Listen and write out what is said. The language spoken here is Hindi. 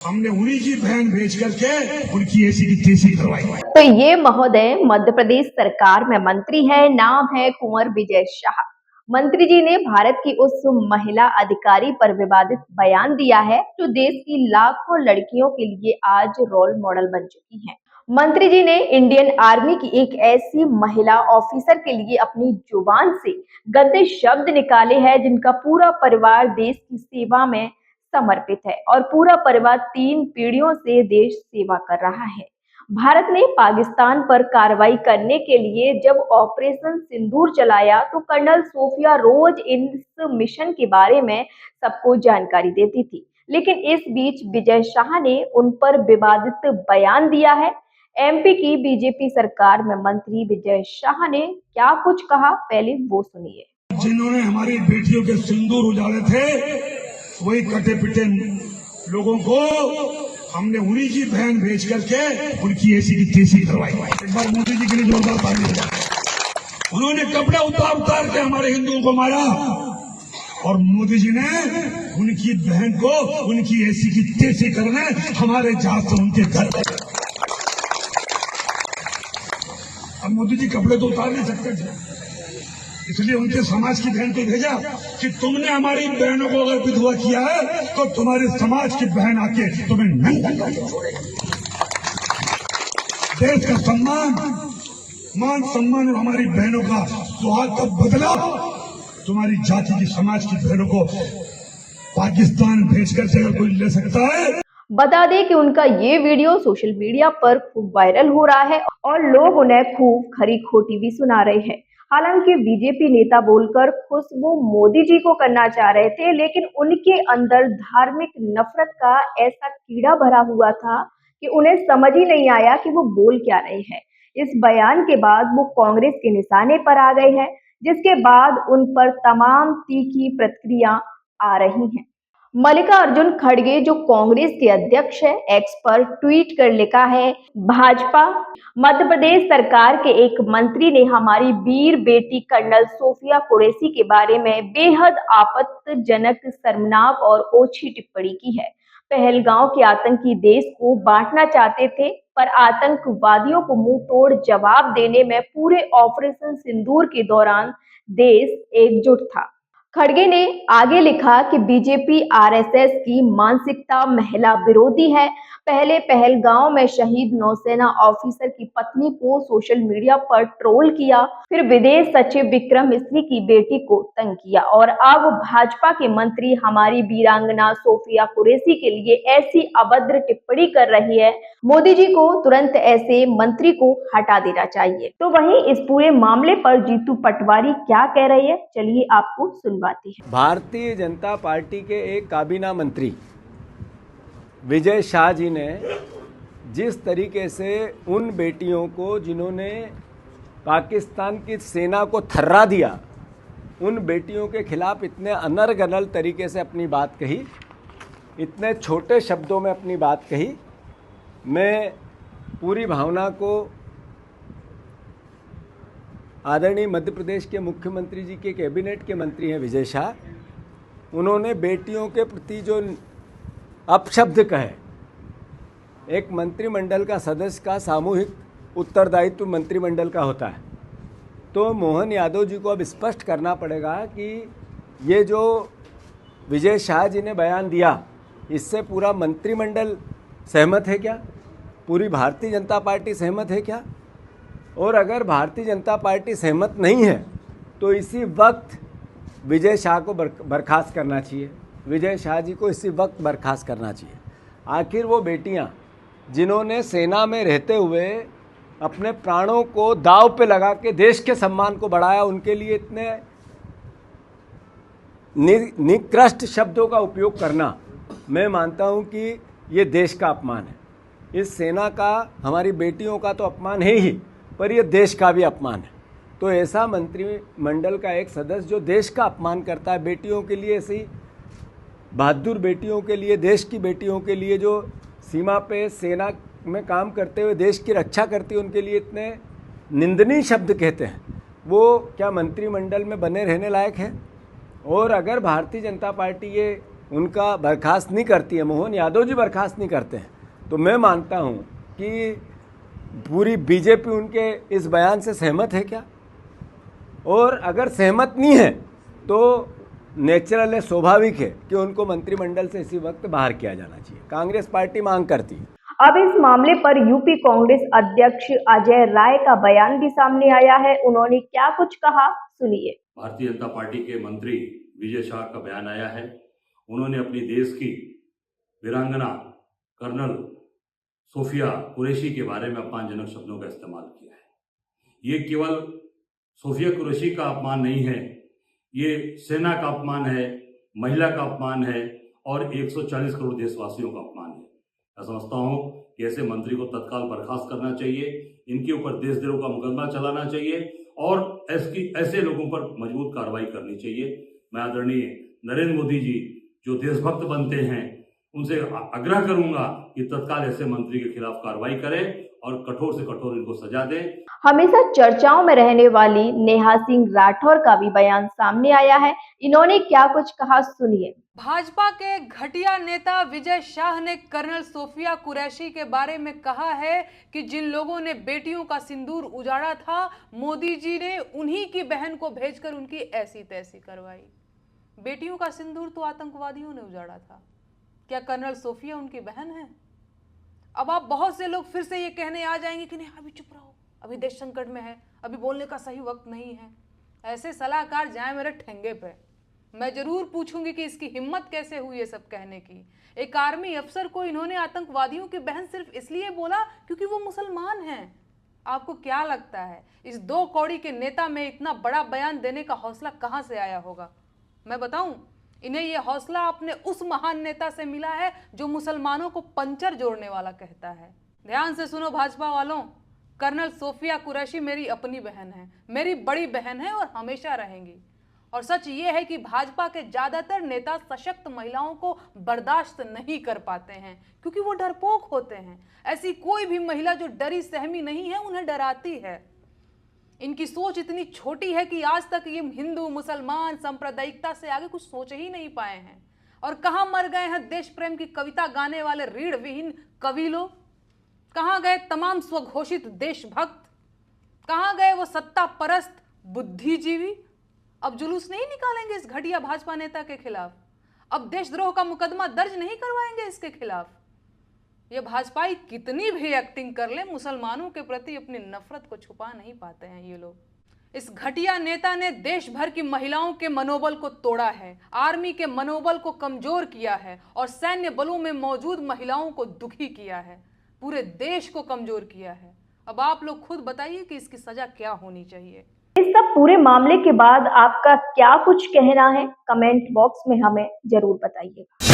हमने उन्हीं की बहन भेज करके उनकी ऐसी की तैसी करवाई। तो ये महोदय मध्य प्रदेश सरकार में मंत्री है, नाम है कुंवर विजय शाह। मंत्री जी ने भारत की उस महिला अधिकारी पर विवादित बयान दिया है जो देश की लाखों लड़कियों के लिए आज रोल मॉडल बन चुकी हैं। मंत्री जी ने इंडियन आर्मी की एक ऐसी महिला ऑफिसर के लिए अपनी जुबान से गंदे शब्द निकाले हैं जिनका पूरा परिवार देश की सेवा में समर्पित है और पूरा परिवार 3 पीढ़ियों से देश सेवा कर रहा है। भारत ने पाकिस्तान पर कार्रवाई करने के लिए जब ऑपरेशन सिंदूर चलाया तो कर्नल सोफिया रोज इस मिशन के बारे में सबको जानकारी देती थी, लेकिन इस बीच विजय शाह ने उन पर विवादित बयान दिया है। एमपी की बीजेपी सरकार में मंत्री विजय शाह ने क्या कुछ कहा, पहले वो सुनिए। जिन्होंने हमारी बेटियों के सिंदूर उजाड़े थे वही कटे पिटे लोगों को हमने उन्हीं की बहन भेज करके उनकी ऐसी की तैसी करवाई। एक बार मोदी जी के लिए जोरदार ताली बजाएं। उन्होंने कपड़े उतार उतार के हमारे हिंदुओं को मारा और मोदी जी ने उनकी बहन को उनकी ऐसी की तैसी करने हमारे जहाज से उनके घर। अब मोदी जी कपड़े तो उतार नहीं सकते थे, इसलिए उनके समाज की बहन को भेजा कि तुमने हमारी बहनों को अगर विधवा किया है तो तुम्हारे समाज की बहन आके तुम्हें नंगा करके छोड़ेगी। देश का सम्मान, मान सम्मान और हमारी बहनों का सुहाग का बदला तुम्हारी जाति की समाज की बहनों को पाकिस्तान भेजकर से अगर कोई ले सकता है। बता दें कि उनका ये वीडियो सोशल मीडिया पर खूब वायरल हो रहा है और लोग उन्हें खूब खरी खोटी भी सुना रहे हैं। हालांकि बीजेपी नेता बोलकर खुश वो मोदी जी को करना चाह रहे थे, लेकिन उनके अंदर धार्मिक नफरत का ऐसा कीड़ा भरा हुआ था कि उन्हें समझ ही नहीं आया कि वो बोल क्या रहे हैं। इस बयान के बाद वो कांग्रेस के निशाने पर आ गए हैं, जिसके बाद उन पर तमाम तीखी प्रतिक्रिया आ रही हैं। मल्लिकार्जुन खड़गे जो कांग्रेस के अध्यक्ष है, एक्स पर ट्वीट कर लिखा है, भाजपा मध्य प्रदेश सरकार के एक मंत्री ने हमारी वीर बेटी कर्नल सोफिया कुरैशी के बारे में बेहद आपत्तिजनक, शर्मनाक और ओछी टिप्पणी की है। पहलगांव के आतंकी देश को बांटना चाहते थे, पर आतंकवादियों को मुंह तोड़ जवाब देने में पूरे ऑपरेशन सिंदूर के दौरान देश एकजुट था। खड़गे ने आगे लिखा कि बीजेपी आरएसएस की मानसिकता महिला विरोधी है। पहले पहलगांव में शहीद नौसेना ऑफिसर की पत्नी को सोशल मीडिया पर ट्रोल किया, फिर विदेश सचिव विक्रम मिस्री की बेटी को तंग किया और अब भाजपा के मंत्री हमारी वीरांगना सोफिया कुरैशी के लिए ऐसी अभद्र टिप्पणी कर रही है। मोदी जी को तुरंत ऐसे मंत्री को हटा देना चाहिए। तो वहीं इस पूरे मामले पर जीतू पटवारी क्या कह रही है, चलिए आपको सुनवाती है। भारतीय जनता पार्टी के एक काबीना मंत्री विजय शाह जी ने जिस तरीके से उन बेटियों को जिन्होंने पाकिस्तान की सेना को थर्रा दिया, उन बेटियों के खिलाफ इतने अनर्गल तरीके से अपनी बात कही, इतने छोटे शब्दों में अपनी बात कही, मैं पूरी भावना को आदरणीय मध्य प्रदेश के मुख्यमंत्री जी के कैबिनेट के मंत्री हैं विजय शाह, उन्होंने बेटियों के प्रति जो अपशब्द कहे, एक मंत्रिमंडल का सदस्य का सामूहिक उत्तरदायित्व मंत्रिमंडल का होता है, तो मोहन यादव जी को अब स्पष्ट करना पड़ेगा कि ये जो विजय शाह जी ने बयान दिया, इससे पूरा मंत्रिमंडल सहमत है क्या? पूरी भारतीय जनता पार्टी सहमत है क्या? और अगर भारतीय जनता पार्टी सहमत नहीं है तो इसी वक्त विजय शाह को बर्खास्त करना चाहिए। विजय शाह जी को इसी वक्त बर्खास्त करना चाहिए। आखिर वो बेटियां जिन्होंने सेना में रहते हुए अपने प्राणों को दांव पे लगा के देश के सम्मान को बढ़ाया, उनके लिए इतने निकृष्ट शब्दों का उपयोग करना, मैं मानता हूं कि ये देश का अपमान है। इस सेना का, हमारी बेटियों का तो अपमान है ही, पर यह देश का भी अपमान है। तो ऐसा मंत्रिमंडल का एक सदस्य जो देश का अपमान करता है, बेटियों के लिए, ऐसी बहादुर बेटियों के लिए, देश की बेटियों के लिए जो सीमा पे सेना में काम करते हुए देश की रक्षा करती है, उनके लिए इतने निंदनीय शब्द कहते हैं, वो क्या मंत्रिमंडल में बने रहने लायक है? और अगर भारतीय जनता पार्टी ये उनका बर्खास्त नहीं करती है, मोहन यादव जी बर्खास्त नहीं करते हैं, तो मैं मानता हूँ कि पूरी बीजेपी उनके इस बयान से सहमत है क्या? और अगर सहमत नहीं है तो नेचुरल है, स्वाभाविक है कि उनको मंत्रिमंडल से इसी वक्त बाहर किया जाना चाहिए। कांग्रेस पार्टी मांग करती है। अब इस मामले पर यूपी कांग्रेस अध्यक्ष अजय राय का बयान भी सामने आया है। उन्होंने क्या कुछ कहा, सुनिए। भारतीय जनता पार्टी के मंत्री विजय शाह का बयान आया है। उन्होंने अपनी देश की वीरांगना कर्नल सोफिया कुरैशी के बारे में अपमानजनक शब्दों का इस्तेमाल किया है। ये केवल सोफिया कुरैशी का अपमान नहीं है, ये सेना का अपमान है, महिला का अपमान है और 140 करोड़ देशवासियों का अपमान है। मैं समझता हूं कि ऐसे मंत्री को तत्काल बर्खास्त करना चाहिए, इनके ऊपर देशद्रोह का मुकदमा चलाना चाहिए और ऐसे लोगों पर मजबूत कार्रवाई करनी चाहिए। मैं आदरणीय नरेंद्र मोदी जी जो देशभक्त बनते हैं उनसे आग्रह करूंगा कि तत्काल ऐसे मंत्री के खिलाफ कार्रवाई करें और कठोर से कठोर इनको सजा दें। हमेशा चर्चाओं में रहने वाली नेहा सिंह राठौर का भी बयान सामने आया है। इन्होंने क्या कुछ कहा, सुनिए। भाजपा के घटिया नेता विजय शाह ने कर्नल सोफिया कुरैशी के बारे में कहा है कि जिन लोगों ने बेटियों का सिंदूर उजाड़ा था, मोदी जी ने उन्हीं की बहन को भेजकर उनकी ऐसी तैसी करवाई। बेटियों का सिंदूर तो आतंकवादियों ने उजाड़ा था, क्या कर्नल सोफिया उनकी बहन है? अब आप बहुत से लोग फिर से ये कहने आ जाएंगे कि नहीं, अभी चुप रहो, अभी देश संकट में है, अभी बोलने का सही वक्त नहीं है। ऐसे सलाहकार जाए मेरे ठेंगे पे। मैं जरूर पूछूंगी कि इसकी हिम्मत कैसे हुई ये सब कहने की। एक आर्मी अफसर को इन्होंने आतंकवादियों की बहन सिर्फ इसलिए बोला क्योंकि वो मुसलमान हैं। आपको क्या लगता है इस दो कौड़ी के नेता में इतना बड़ा बयान देने का हौसला कहां से आया होगा? मैं बताऊं, इन्हें यह हौसला अपने उस महान नेता से मिला है जो मुसलमानों को पंचर जोड़ने वाला कहता है। ध्यान से सुनो भाजपा वालों, कर्नल सोफिया कुरैशी मेरी अपनी बहन है, मेरी बड़ी बहन है और हमेशा रहेंगी। और सच ये है कि भाजपा के ज्यादातर नेता सशक्त महिलाओं को बर्दाश्त नहीं कर पाते हैं क्योंकि वो डरपोक होते हैं। ऐसी कोई भी महिला जो डरी सहमी नहीं है उन्हें डराती है। इनकी सोच इतनी छोटी है कि आज तक ये हिंदू मुसलमान सांप्रदायिकता से आगे कुछ सोच ही नहीं पाए हैं। और कहां मर गए हैं देश प्रेम की कविता गाने वाले रीढ़ विहीन कवि लोग? कहां गए तमाम स्वघोषित देशभक्त? कहां गए वो सत्ता परस्त बुद्धिजीवी? अब जुलूस नहीं निकालेंगे इस घटिया भाजपा नेता के खिलाफ? अब देशद्रोह का मुकदमा दर्ज नहीं करवाएंगे इसके खिलाफ? ये भाजपाई कितनी भी एक्टिंग कर ले, मुसलमानों के प्रति अपनी नफरत को छुपा नहीं पाते हैं ये लोग। इस घटिया नेता ने देश भर की महिलाओं के मनोबल को तोड़ा है, आर्मी के मनोबल को कमजोर किया है और सैन्य बलों में मौजूद महिलाओं को दुखी किया है, पूरे देश को कमजोर किया है। अब आप लोग खुद बताइए कि इसकी सजा क्या होनी चाहिए। इस सब पूरे मामले के बाद आपका क्या कुछ कहना है, कमेंट बॉक्स में हमें जरूर बताइएगा।